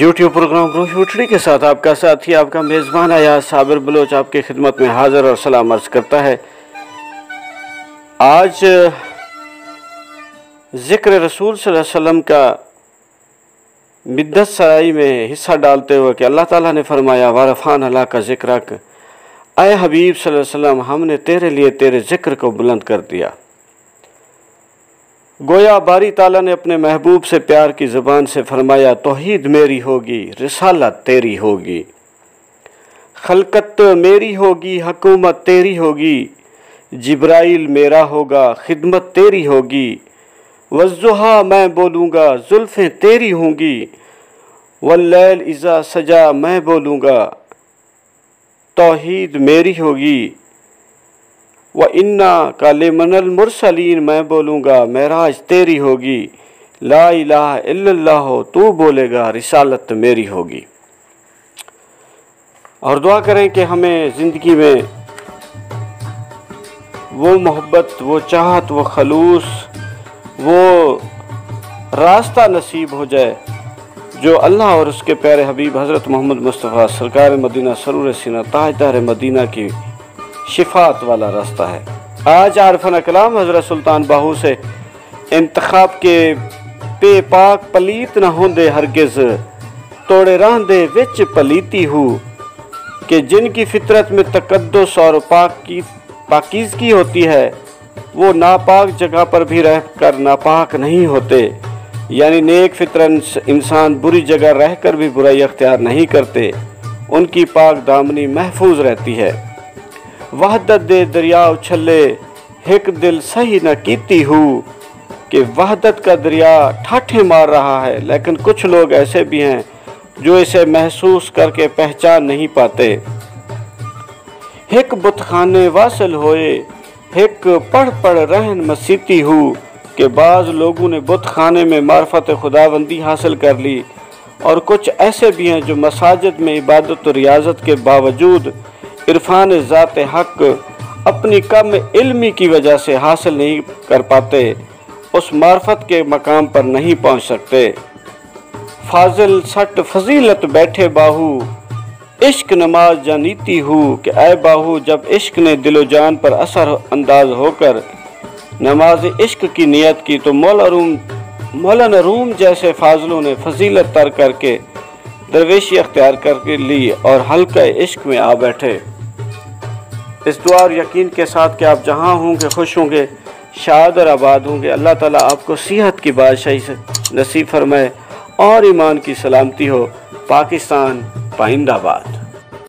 YouTube programme रूह उठड़ी के साथ आपका साथी आपका मेज़बान आया साबिर बलोच आपकी खिदमत में हाजिर और सलाम अर्ज़ करता है। आज ज़िक्र रसूल सल्लल्लाहु अलैहि वसल्लम का मिद्दत सराई में हिस्सा डालते हुए कि अल्लाह ताला ने फरमाया वारफ़ान अल्लाह का ज़िक्रक, आए हबीब सल्लल्लाहु अलैहि वसल्लम हमने तेरे लिए तेरे ज़िक्र को बुलंद कर दिया। गोया बारी ताला ने अपने महबूब से प्यार की ज़बान से फरमाया तौहीद मेरी होगी, रिसालत तेरी होगी, खलकत मेरी होगी, हकूमत तेरी होगी, जिब्राइल मेरा होगा, खिदमत तेरी होगी, वज़्ज़ुहा मैं बोलूँगा, जुल्फ़ें तेरी होंगी, वल्लैल इज़ा सजा मैं बोलूँगा, तौहीद मेरी होगी, व इन्ना का लिमनल मुरसलीन मैं बोलूँगा, मेराज तेरी होगी, ला इलाहा इल्लल्लाह तू बोलेगा, रिसालत मेरी होगी। और दुआ करें कि हमें ज़िंदगी में वो मोहब्बत, वो चाहत, वो खलूस, वो रास्ता नसीब हो जाए जो अल्लाह और उसके प्यारे हबीब हज़रत मोहम्मद मुस्तफ़ा सरकार मदीना सरूर सीना ताजदार मदीना की शिफात वाला रास्ता है। आज आरफन कलाम हज़रत सुल्तान बाहू से इंतखाब के पे पाक पलीत न होंदे हरगिज़, तोड़े रहंदे विच पलीती हूँ, कि जिनकी फितरत में तकद्दुस और पाकीज़गी होती है वो नापाक जगह पर भी रह कर नापाक नहीं होते, यानी नेक फितरत इंसान बुरी जगह रह कर भी बुराई अख्तियार नहीं करते, उनकी पाक दामनी महफूज रहती है। वहदत दे दरिया उछले हिक दिल सही न कीती हूँ, कि वहदत का दरिया ठाठे मार रहा है, लेकिन कुछ लोग ऐसे भी हैं जो इसे महसूस करके पहचान नहीं पाते। हिक बुतखाने वासल होए, हिक पढ़ पढ़ रहन मसीती हूँ, कि बाज़ लोगों ने बुतखाने में मार्फत खुदाबंदी हासिल कर ली, और कुछ ऐसे भी हैं जो मसाजिद में इबादत और रियाजत के बावजूद इरफान ज़ात हक अपनी कम इल्मी की वजह से हासिल नहीं कर पाते, उस मार्फत के मकाम पर नहीं पहुँच सकते। फाजिल सट फजीलत बैठे बाहू, इश्क नमाज जानीती हूँ, कि ऐ बाहू जब इश्क ने दिलो जान पर असर अंदाज होकर नमाज इश्क की नियत की तो मौलाना रूम जैसे फाजलों ने फजीलत तर करके दरवेशी अख्तियार करके ली और हल्का इश्क में आ बैठे। इस दुआ और यकीन के साथ कि आप जहाँ होंगे खुश होंगे, शाद और आबाद होंगे, अल्लाह ताला आपको सेहत की बादशाही से नसीब फरमाए और ईमान की सलामती हो। पाकिस्तान पाइंदाबाद।